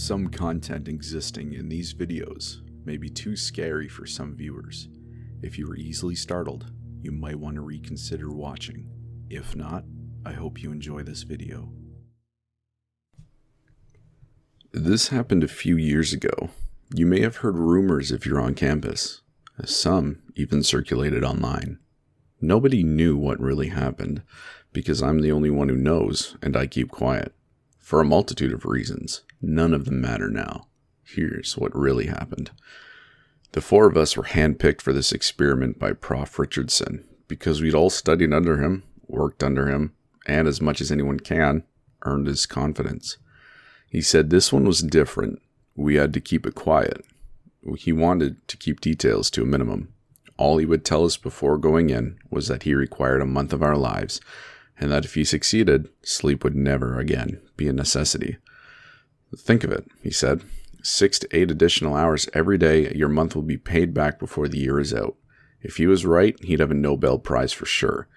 Some content existing in these videos may be too scary for some viewers. If you were easily startled, you might want to reconsider watching. If not, I hope you enjoy this video. This happened a few years ago. You may have heard rumors if you're on campus. Some even circulated online. Nobody knew what really happened, because I'm the only one who knows, and I keep quiet. For a multitude of reasons. None of them matter now. Here's what really happened. The four of us were handpicked for this experiment by Prof. Richardson, because we'd all studied under him, worked under him, and as much as anyone can, earned his confidence. He said this one was different. We had to keep it quiet. He wanted to keep details to a minimum. All he would tell us before going in was that he required a month of our lives, and that if he succeeded, sleep would never again be a necessity. Think of it, he said. 6 to 8 additional hours every day, your month will be paid back before the year is out. If he was right, he'd have a Nobel Prize for sure.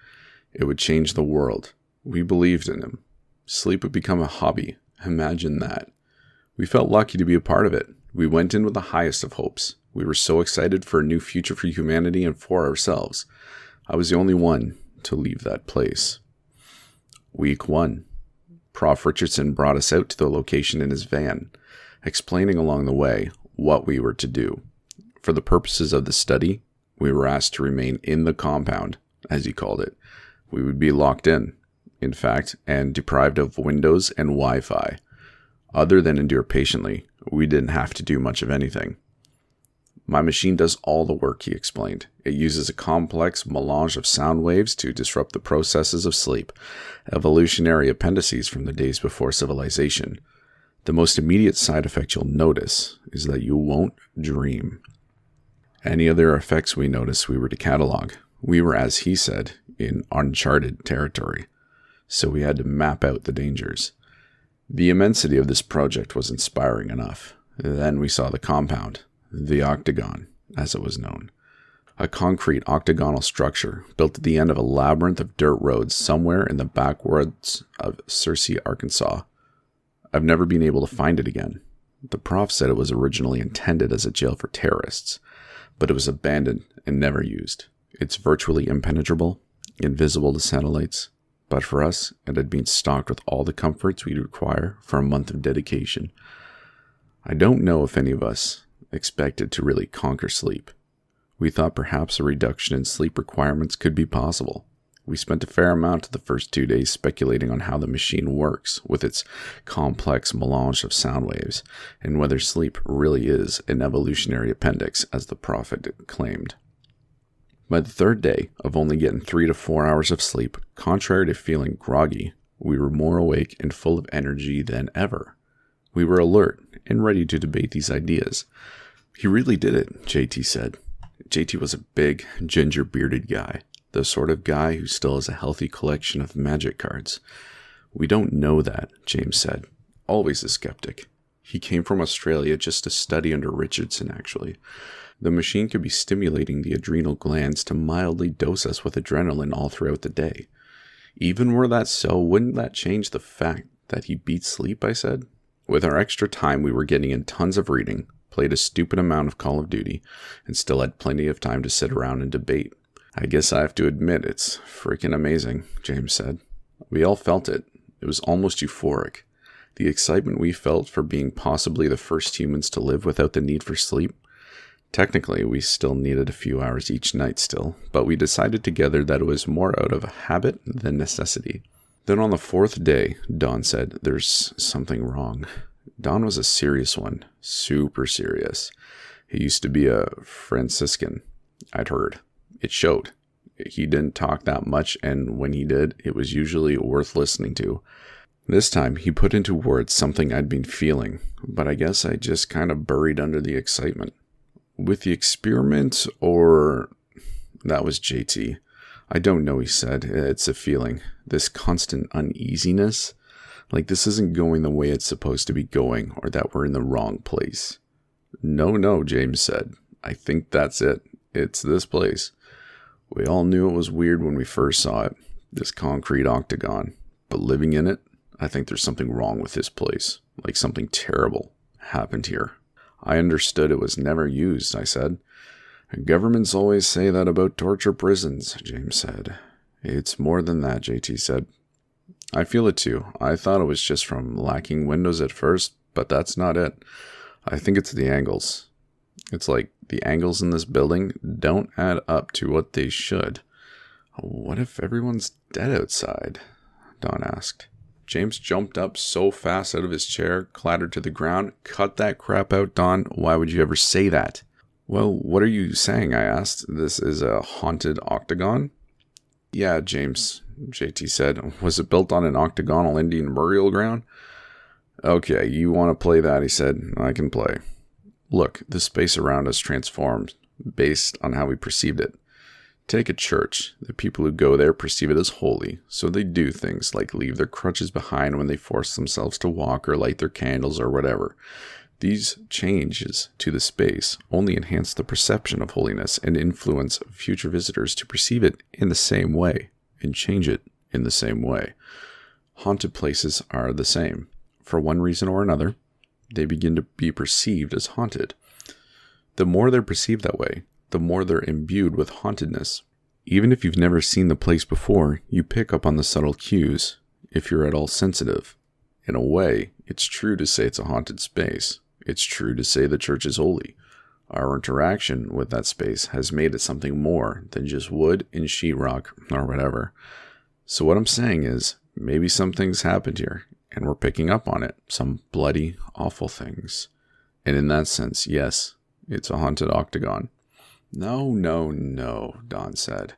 It would change the world. We believed in him. Sleep would become a hobby. Imagine that. We felt lucky to be a part of it. We went in with the highest of hopes. We were so excited for a new future for humanity and for ourselves. I was the only one to leave that place. Week 1. Prof. Richardson brought us out to the location in his van, explaining along the way what we were to do. For the purposes of the study, we were asked to remain in the compound, as he called it. We would be locked in fact, and deprived of windows and Wi-Fi. Other than endure patiently, we didn't have to do much of anything. My machine does all the work, he explained. It uses a complex melange of sound waves to disrupt the processes of sleep, evolutionary appendices from the days before civilization. The most immediate side effect you'll notice is that you won't dream. Any other effects we noticed we were to catalog. We were, as he said, in uncharted territory, so we had to map out the dangers. The immensity of this project was inspiring enough. Then we saw the compound. The octagon, as it was known. A concrete octagonal structure built at the end of a labyrinth of dirt roads somewhere in the backwoods of Searcy, Arkansas. I've never been able to find it again. The prof said it was originally intended as a jail for terrorists, but it was abandoned and never used. It's virtually impenetrable, invisible to satellites, but for us, it had been stocked with all the comforts we'd require for a month of dedication. I don't know if any of us expected to really conquer sleep. We thought perhaps a reduction in sleep requirements could be possible. We spent a fair amount of the first 2 days speculating on how the machine works with its complex melange of sound waves, and whether sleep really is an evolutionary appendix, as the prophet claimed. By the third day of only getting 3 to 4 hours of sleep, contrary to feeling groggy, we were more awake and full of energy than ever. We were alert and ready to debate these ideas. He really did it, JT said. JT was a big, ginger-bearded guy, the sort of guy who still has a healthy collection of magic cards. We don't know that, James said, always a skeptic. He came from Australia just to study under Richardson, actually. The machine could be stimulating the adrenal glands to mildly dose us with adrenaline all throughout the day. Even were that so, wouldn't that change the fact that he beat sleep, I said? With our extra time, we were getting in tons of reading, played a stupid amount of Call of Duty, and still had plenty of time to sit around and debate. I guess I have to admit it's freaking amazing, James said. We all felt it. It was almost euphoric. The excitement we felt for being possibly the first humans to live without the need for sleep. Technically, we still needed a few hours each night still, but we decided together that it was more out of habit than necessity. Then on the 4th day, Don said, "There's something wrong." Don was a serious one, super serious. He used to be a Franciscan, I'd heard. It showed. He didn't talk that much, and when he did, it was usually worth listening to. This time, he put into words something I'd been feeling, but I guess I just kind of buried under the excitement. With the experiment, or... That was JT. I don't know, he said. It's a feeling. This constant uneasiness. Like this isn't going the way it's supposed to be going, or that we're in the wrong place. No, James said. I think that's it. It's this place. We all knew it was weird when we first saw it, this concrete octagon. But living in it, I think there's something wrong with this place. Like something terrible happened here. I understood it was never used, I said. Governments always say that about torture prisons, James said. It's more than that, JT said. I feel it too. I thought it was just from lacking windows at first, but that's not it. I think it's the angles. It's like the angles in this building don't add up to what they should. What if everyone's dead outside? Don asked. James jumped up so fast out of his chair, clattered to the ground. Cut that crap out, Don. Why would you ever say that? Well, what are you saying? I asked. This is a haunted octagon? Yeah, James, JT said. Was it built on an octagonal Indian burial ground? Okay, you want to play that, he said. I can play. Look, the space around us transformed based on how we perceived it. Take a church. The people who go there perceive it as holy, so they do things like leave their crutches behind when they force themselves to walk or light their candles or whatever. These changes to the space only enhance the perception of holiness and influence future visitors to perceive it in the same way and change it in the same way. Haunted places are the same. For one reason or another, they begin to be perceived as haunted. The more they're perceived that way, the more they're imbued with hauntedness. Even if you've never seen the place before, you pick up on the subtle cues if you're at all sensitive. In a way, it's true to say it's a haunted space. It's true to say the church is holy. Our interaction with that space has made it something more than just wood and sheetrock or whatever. So what I'm saying is, maybe some things happened here, and we're picking up on it. Some bloody, awful things. And in that sense, yes, it's a haunted octagon. No, Don said.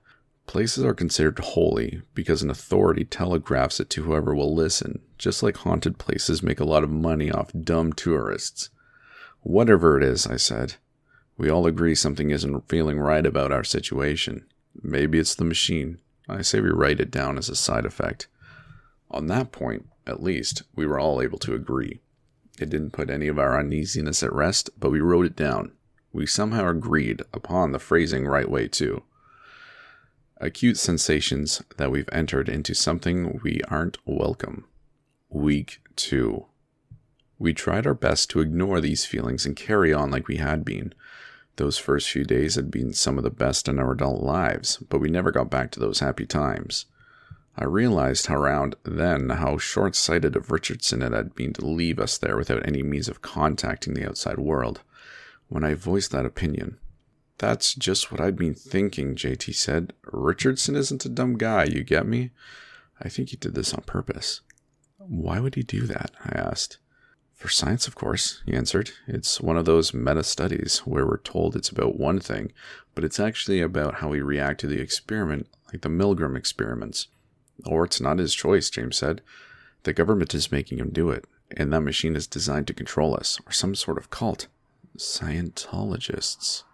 Places are considered holy because an authority telegraphs it to whoever will listen, just like haunted places make a lot of money off dumb tourists. Whatever it is, I said. We all agree something isn't feeling right about our situation. Maybe it's the machine. I say we write it down as a side effect. On that point, at least, we were all able to agree. It didn't put any of our uneasiness at rest, but we wrote it down. We somehow agreed upon the phrasing right way too. Acute sensations that we've entered into something we aren't welcome. Week 2. We tried our best to ignore these feelings and carry on like we had been. Those first few days had been some of the best in our adult lives, but we never got back to those happy times. I realized around then how short-sighted of Richardson it had been to leave us there without any means of contacting the outside world. When I voiced that opinion, "That's just what I'd been thinking," JT said. "Richardson isn't a dumb guy, you get me? I think he did this on purpose." "Why would he do that?" I asked. "For science, of course," he answered. "It's one of those meta-studies where we're told it's about one thing, but it's actually about how we react to the experiment, like the Milgram experiments." "Or it's not his choice," James said. "The government is making him do it, and that machine is designed to control us, or some sort of cult. Scientologists."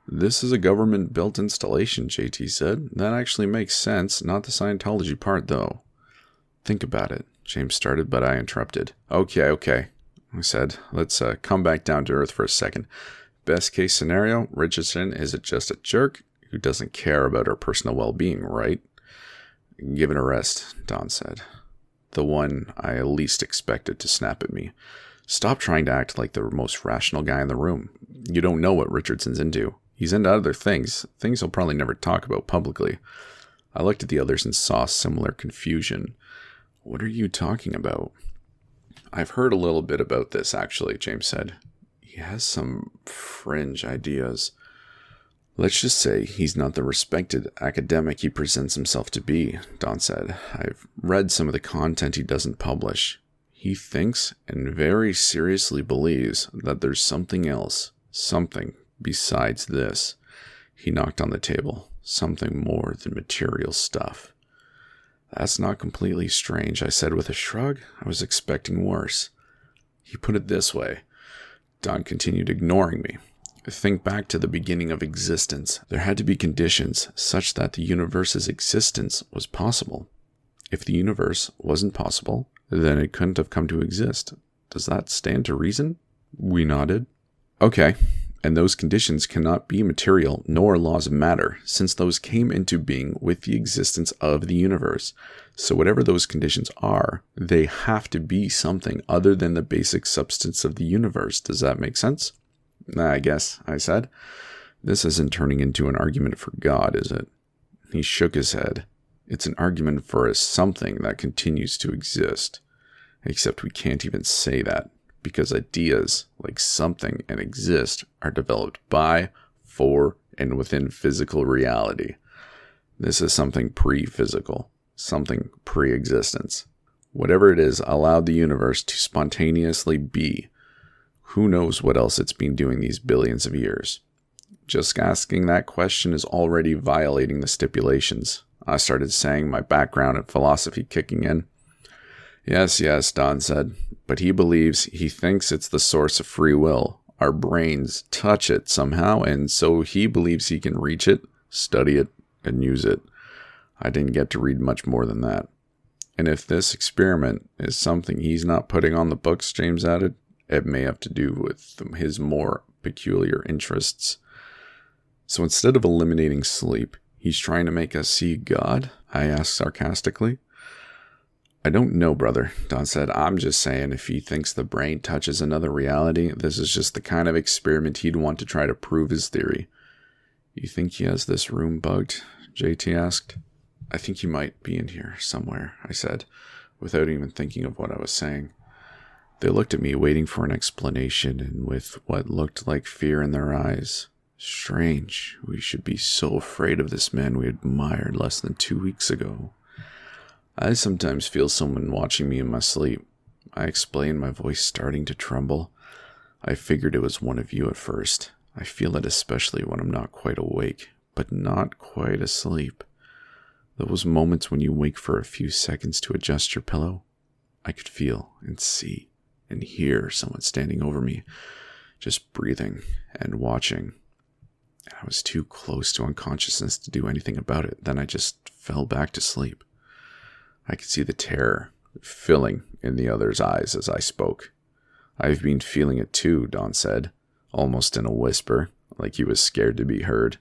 "This is a government-built installation," JT said. "That actually makes sense, not the Scientology part, though." "Think about it," James started, but I interrupted. Okay, I said. "Let's come back down to earth for a second. Best case scenario, Richardson is just a jerk who doesn't care about our personal well-being, right?" "Give it a rest," Don said. The one I least expected to snap at me. "Stop trying to act like the most rational guy in the room. You don't know what Richardson's into. He's into other things he'll probably never talk about publicly." I looked at the others and saw similar confusion. "What are you talking about?" "I've heard a little bit about this, actually," James said. "He has some fringe ideas. Let's just say he's not the respected academic he presents himself to be," Don said. "I've read some of the content he doesn't publish. He thinks and very seriously believes that there's something else, something besides this." He knocked on the table. "Something more than material stuff." "That's not completely strange," I said with a shrug. "I was expecting worse." "He put it this way." Don continued, ignoring me. "Think back to the beginning of existence. There had to be conditions such that the universe's existence was possible. If the universe wasn't possible, then it couldn't have come to exist. Does that stand to reason?" We nodded. "Okay, And those conditions cannot be material nor laws of matter, since those came into being with the existence of the universe. So whatever those conditions are, they have to be something other than the basic substance of the universe. Does that make sense? I guess, I said. This isn't turning into an argument for God, is it? He shook his head. It's an argument for a something that continues to exist. Except we can't even say that, because ideas like something and exist are developed by, for, and within physical reality. This is something pre-physical, something pre-existence. Whatever it is allowed the universe to spontaneously be. Who knows what else it's been doing these billions of years? Just asking that question is already violating the stipulations. I started saying, my background in philosophy kicking in. Yes, Don said, but he thinks it's the source of free will. Our brains touch it somehow, and so he believes he can reach it, study it, and use it. I didn't get to read much more than that. And if this experiment is something he's not putting on the books, James added, it may have to do with his more peculiar interests. So instead of eliminating sleep, he's trying to make us see God? I asked sarcastically. I don't know, brother, Don said. I'm just saying if he thinks the brain touches another reality, this is just the kind of experiment he'd want to try to prove his theory. You think he has this room bugged? JT asked. I think he might be in here somewhere, I said, without even thinking of what I was saying. They looked at me, waiting for an explanation, and with what looked like fear in their eyes. Strange. We should be so afraid of this man we admired less than 2 weeks ago. I sometimes feel someone watching me in my sleep. I explained, my voice starting to tremble. I figured it was one of you at first. I feel it especially when I'm not quite awake, but not quite asleep. Those moments when you wake for a few seconds to adjust your pillow, I could feel and see and hear someone standing over me, just breathing and watching. And I was too close to unconsciousness to do anything about it. Then I just fell back to sleep. I could see the terror filling in the other's eyes as I spoke. I've been feeling it too, Don said, almost in a whisper, like he was scared to be heard.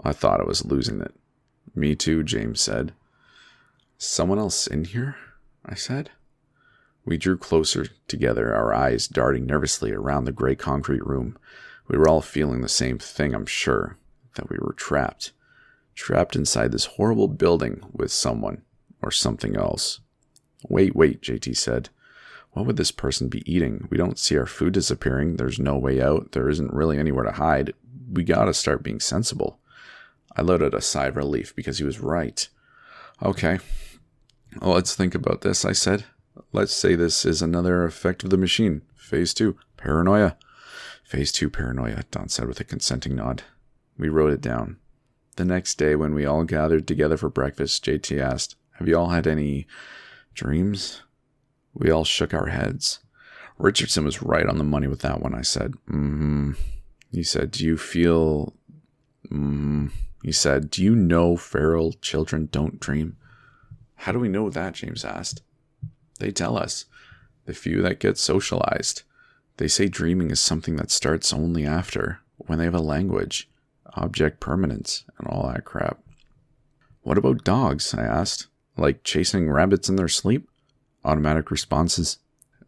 I thought I was losing it. Me too, James said. Someone else in here? I said. We drew closer together, our eyes darting nervously around the gray concrete room. We were all feeling the same thing, I'm sure, that we were trapped inside this horrible building with someone. Or something else. Wait, JT said. What would this person be eating? We don't see our food disappearing. There's no way out. There isn't really anywhere to hide. We gotta start being sensible. I let out a sigh of relief because he was right. Okay. Well, let's think about this, I said. Let's say this is another effect of the machine. Phase 2. Paranoia. Phase 2 paranoia, Don said with a consenting nod. We wrote it down. The next day when we all gathered together for breakfast, JT asked, have you all had any dreams? We all shook our heads. Richardson was right on the money with that one, I said. He said, do you know feral children don't dream? How do we know that? James asked. They tell us. The few that get socialized. They say dreaming is something that starts only after, when they have a language, object permanence, and all that crap. What about dogs? I asked. Like chasing rabbits in their sleep? Automatic responses.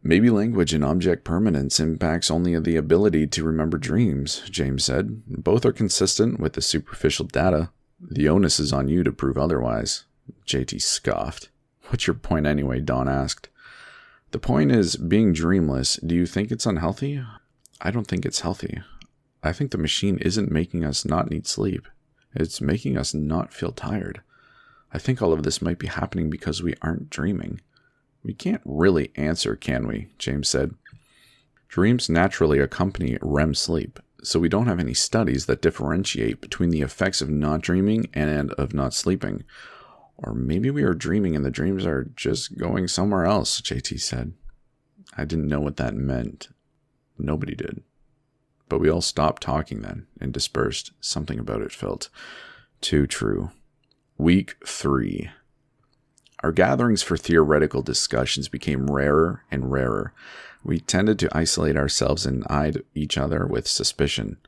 Maybe language and object permanence impacts only the ability to remember dreams, James said. Both are consistent with the superficial data. The onus is on you to prove otherwise. JT scoffed. What's your point anyway? Don asked. The point is, being dreamless, do you think it's unhealthy? I don't think it's healthy. I think the machine isn't making us not need sleep. It's making us not feel tired. I think all of this might be happening because we aren't dreaming. We can't really answer, can we? James said. Dreams naturally accompany REM sleep, so we don't have any studies that differentiate between the effects of not dreaming and of not sleeping. Or maybe we are dreaming and the dreams are just going somewhere else, JT said. I didn't know what that meant. Nobody did. But we all stopped talking then and dispersed. Something about it felt too true. Week 3. Our gatherings for theoretical discussions became rarer and rarer. We tended to isolate ourselves and eyed each other with suspicion.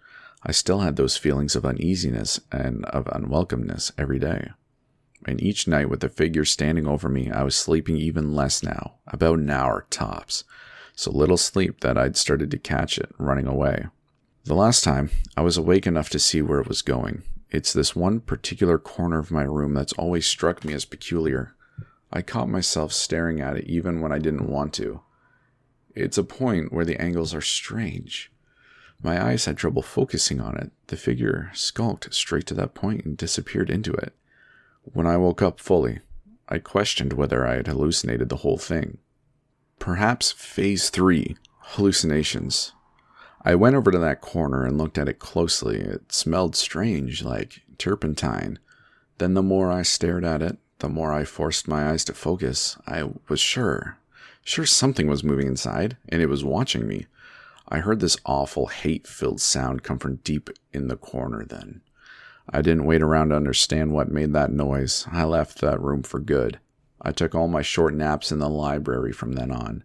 I still had those feelings of uneasiness and of unwelcomeness every day. And each night with the figure standing over me, I was sleeping even less now, about an hour tops. So little sleep that I'd started to catch it, running away. The last time, I was awake enough to see where it was going. It's this one particular corner of my room that's always struck me as peculiar. I caught myself staring at it even when I didn't want to. It's a point where the angles are strange. My eyes had trouble focusing on it. The figure skulked straight to that point and disappeared into it. When I woke up fully, I questioned whether I had hallucinated the whole thing. Perhaps Phase 3, Hallucinations. I went over to that corner and looked at it closely. It smelled strange, like turpentine. Then the more I stared at it, the more I forced my eyes to focus. I was sure something was moving inside, and it was watching me. I heard this awful, hate-filled sound come from deep in the corner then. I didn't wait around to understand what made that noise. I left that room for good. I took all my short naps in the library from then on.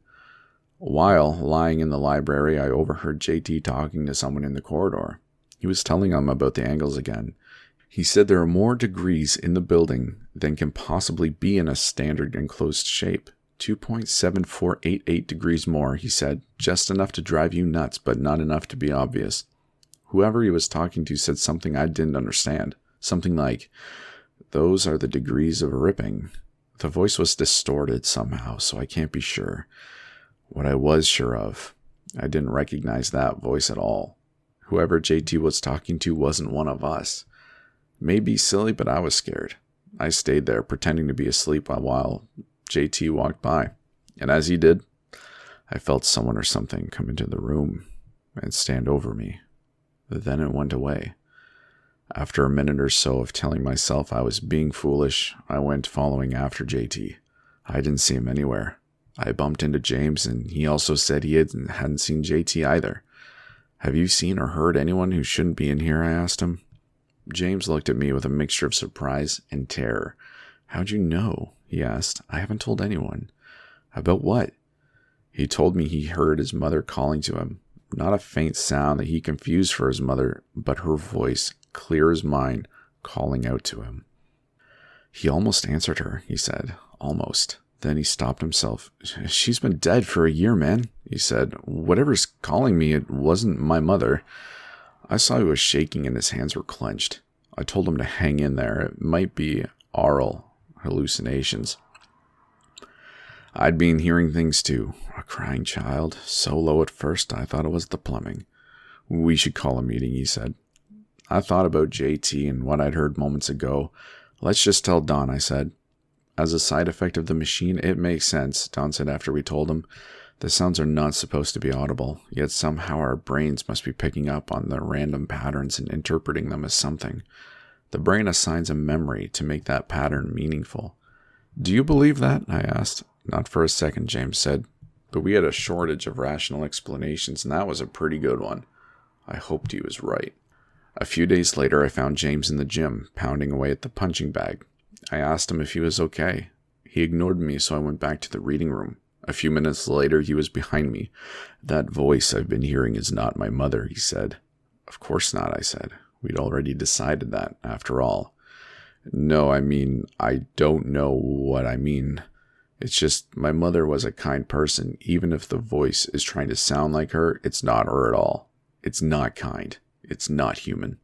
While lying in the library, I overheard JT talking to someone in the corridor. He was telling them about the angles again. He said there are more degrees in the building than can possibly be in a standard enclosed shape. 2.7488 degrees more, he said. Just enough to drive you nuts, but not enough to be obvious. Whoever he was talking to said something I didn't understand. Something like, "Those are the degrees of ripping." The voice was distorted somehow, so I can't be sure. What I was sure of, I didn't recognize that voice at all. Whoever JT was talking to wasn't one of us. Maybe silly, but I was scared. I stayed there, pretending to be asleep while JT walked by. And as he did, I felt someone or something come into the room and stand over me. Then it went away. After a minute or so of telling myself I was being foolish, I went following after JT. I didn't see him anywhere. I bumped into James, and he also said he hadn't seen JT either. "Have you seen or heard anyone who shouldn't be in here?" I asked him. James looked at me with a mixture of surprise and terror. "How'd you know?" he asked. "I haven't told anyone." "About what?" He told me he heard his mother calling to him. Not a faint sound that he confused for his mother, but her voice, clear as mine, calling out to him. "He almost answered her," he said. "Almost." Then he stopped himself. "She's been dead for a year, man," he said. "Whatever's calling me, it wasn't my mother." I saw he was shaking and his hands were clenched. I told him to hang in there. It might be aural hallucinations. I'd been hearing things too. A crying child, so low at first I thought it was the plumbing. "We should call a meeting," he said. I thought about JT and what I'd heard moments ago. "Let's just tell Don," I said. "As a side effect of the machine, it makes sense," Don said after we told him. "The sounds are not supposed to be audible, yet somehow our brains must be picking up on the random patterns and interpreting them as something. The brain assigns a memory to make that pattern meaningful." "Do you believe that?" I asked. "Not for a second," James said. "But we had a shortage of rational explanations, and that was a pretty good one." I hoped he was right. A few days later, I found James in the gym, pounding away at the punching bag. I asked him if he was okay. He ignored me, so I went back to the reading room. A few minutes later, he was behind me. "That voice I've been hearing is not my mother," he said. "Of course not," I said. We'd already decided that, after all. "No, I don't know what I mean. It's just my mother was a kind person. Even if the voice is trying to sound like her, it's not her at all. It's not kind. It's not human."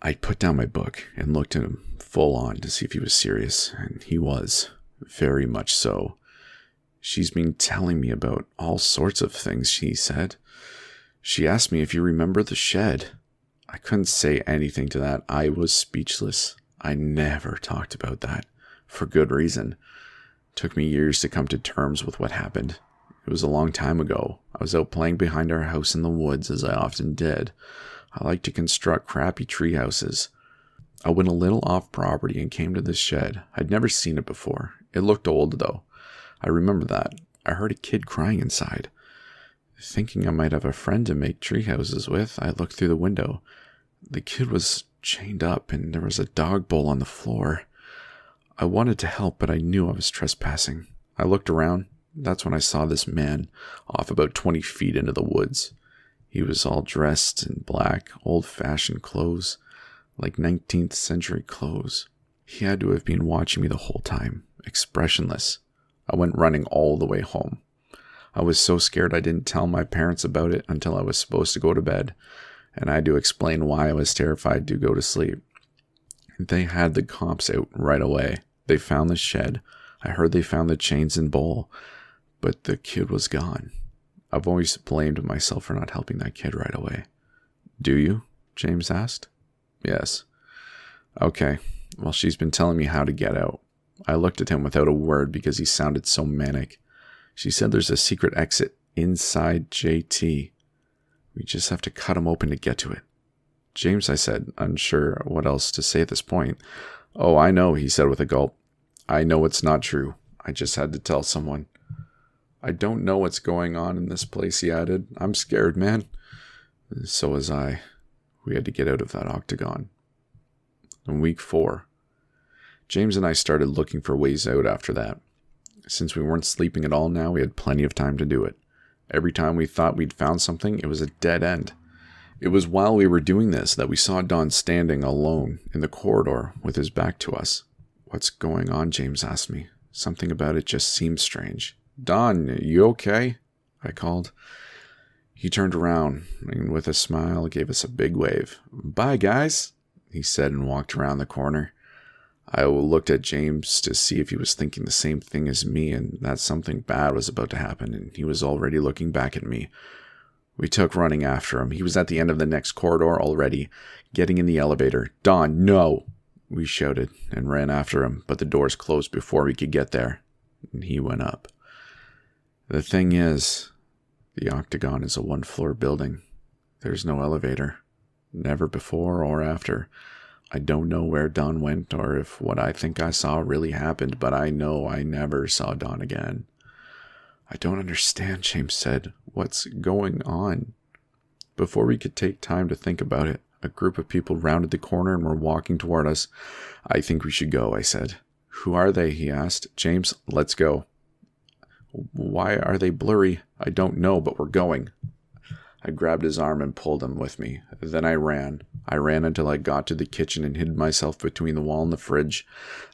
I put down my book and looked at him full on to see if he was serious, and he was. Very much so. "She's been telling me about all sorts of things," she said. "She asked me if you remember the shed." I couldn't say anything to that. I was speechless. I never talked about that, for good reason. It took me years to come to terms with what happened. It was a long time ago. I was out playing behind our house in the woods, as I often did. I like to construct crappy tree houses. I went a little off property and came to this shed. I'd never seen it before. It looked old, though. I remember that. I heard a kid crying inside. Thinking I might have a friend to make tree houses with, I looked through the window. The kid was chained up, and there was a dog bowl on the floor. I wanted to help, but I knew I was trespassing. I looked around. That's when I saw this man, off about 20 feet into the woods. He was all dressed in black, old-fashioned clothes, like 19th century clothes. He had to have been watching me the whole time, expressionless. I went running all the way home. I was so scared I didn't tell my parents about it until I was supposed to go to bed, and I had to explain why I was terrified to go to sleep. They had the cops out right away. They found the shed. I heard they found the chains and bowl, but the kid was gone. I've always blamed myself for not helping that kid right away. Do you? James asked. Yes. Okay, well, she's been telling me how to get out. I looked at him without a word because he sounded so manic. She said there's a secret exit inside JT. We just have to cut him open to get to it. James, I said, unsure what else to say at this point. Oh, I know, he said with a gulp. I know it's not true. I just had to tell someone. I don't know what's going on in this place, he added. I'm scared, man. So was I. We had to get out of that octagon. In week 4, James and I started looking for ways out after that. Since we weren't sleeping at all now, we had plenty of time to do it. Every time we thought we'd found something, it was a dead end. It was while we were doing this that we saw Don standing alone in the corridor with his back to us. What's going on? James asked me. Something about it just seemed strange. Don, you okay? I called. He turned around and with a smile gave us a big wave. Bye, guys, he said and walked around the corner. I looked at James to see if he was thinking the same thing as me and that something bad was about to happen, and he was already looking back at me. We took running after him. He was at the end of the next corridor already, getting in the elevator. Don, no! We shouted and ran after him, but the doors closed before we could get there, and he went up. The thing is, the octagon is a 1-floor building. There's no elevator. Never before or after. I don't know where Don went or if what I think I saw really happened, but I know I never saw Don again. I don't understand, James said. What's going on? Before we could take time to think about it, a group of people rounded the corner and were walking toward us. I think we should go, I said. Who are they? He asked. James, let's go. Why are they blurry? I don't know, but we're going. I grabbed his arm and pulled him with me. Then I ran. I ran until I got to the kitchen and hid myself between the wall and the fridge.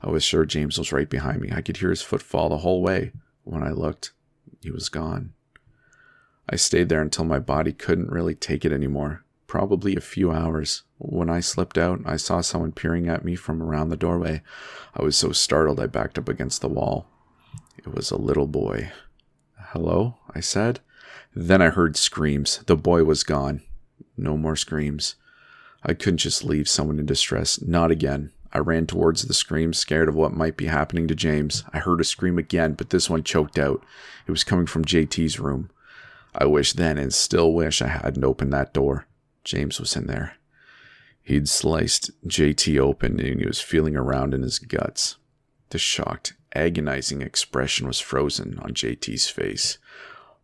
I was sure James was right behind me. I could hear his footfall the whole way. When I looked, he was gone. I stayed there until my body couldn't really take it anymore. Probably a few hours. When I slipped out, I saw someone peering at me from around the doorway. I was so startled I backed up against the wall. It was a little boy. Hello? I said. Then I heard screams. The boy was gone. No more screams. I couldn't just leave someone in distress. Not again. I ran towards the screams, scared of what might be happening to James. I heard a scream again, but this one choked out. It was coming from JT's room. I wish then and still wish I hadn't opened that door. James was in there. He'd sliced JT open and he was feeling around in his guts. The shocked, agonizing expression was frozen on JT's face.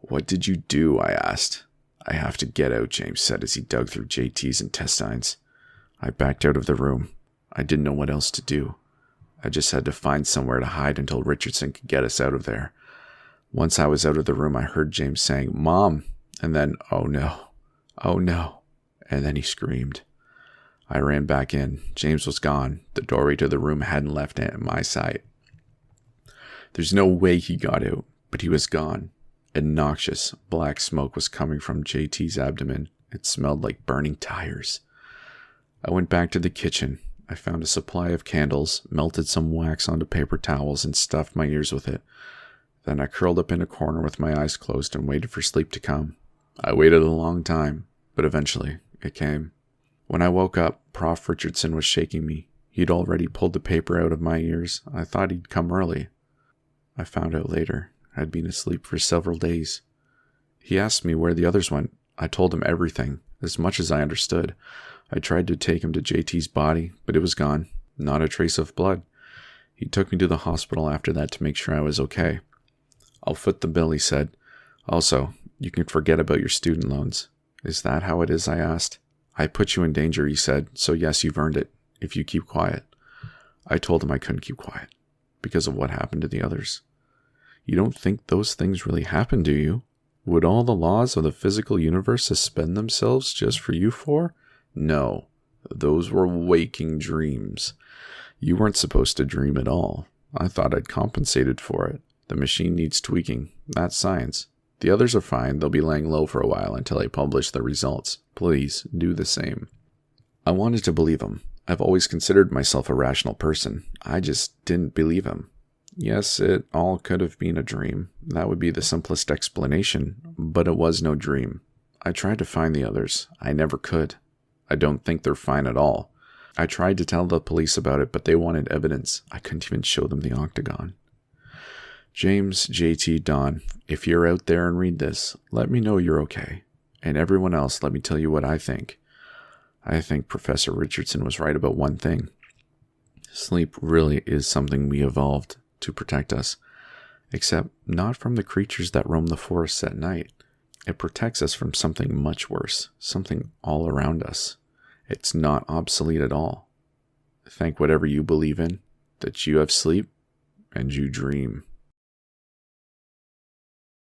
What did you do? I asked. I have to get out, James said as he dug through JT's intestines. I backed out of the room. I didn't know what else to do. I just had to find somewhere to hide until Richardson could get us out of there. Once I was out of the room, I heard James saying, Mom, and then, oh no, and then he screamed. I ran back in. James was gone. The doorway to the room hadn't left my sight. There's no way he got out, but he was gone. And noxious black smoke was coming from JT's abdomen. It smelled like burning tires. I went back to the kitchen. I found a supply of candles, melted some wax onto paper towels, and stuffed my ears with it. Then I curled up in a corner with my eyes closed and waited for sleep to come. I waited a long time, but eventually it came. When I woke up, Prof. Richardson was shaking me. He'd already pulled the paper out of my ears. I thought he'd come early. I found out later. I'd been asleep for several days. He asked me where the others went. I told him everything, as much as I understood. I tried to take him to JT's body, but it was gone. Not a trace of blood. He took me to the hospital after that to make sure I was okay. I'll foot the bill, he said. Also, you can forget about your student loans. Is that how it is? I asked. I put you in danger, he said, so yes, you've earned it, if you keep quiet. I told him I couldn't keep quiet, because of what happened to the others. You don't think those things really happened, do you? Would all the laws of the physical universe suspend themselves just for you four? No. Those were waking dreams. You weren't supposed to dream at all. I thought I'd compensated for it. The machine needs tweaking. That's science. The others are fine. They'll be laying low for a while until I publish the results. Please, do the same. I wanted to believe him. I've always considered myself a rational person. I just didn't believe him. Yes, it all could have been a dream. That would be the simplest explanation, but it was no dream. I tried to find the others. I never could. I don't think they're fine at all. I tried to tell the police about it, but they wanted evidence. I couldn't even show them the octagon. James, JT, Don, if you're out there and read this, let me know you're okay. And everyone else, let me tell you what I think. I think Professor Richardson was right about one thing. Sleep really is something we evolved to protect us, except not from the creatures that roam the forests at night. It protects us from something much worse, something all around us. It's not obsolete at all. Thank whatever you believe in, that you have sleep and you dream.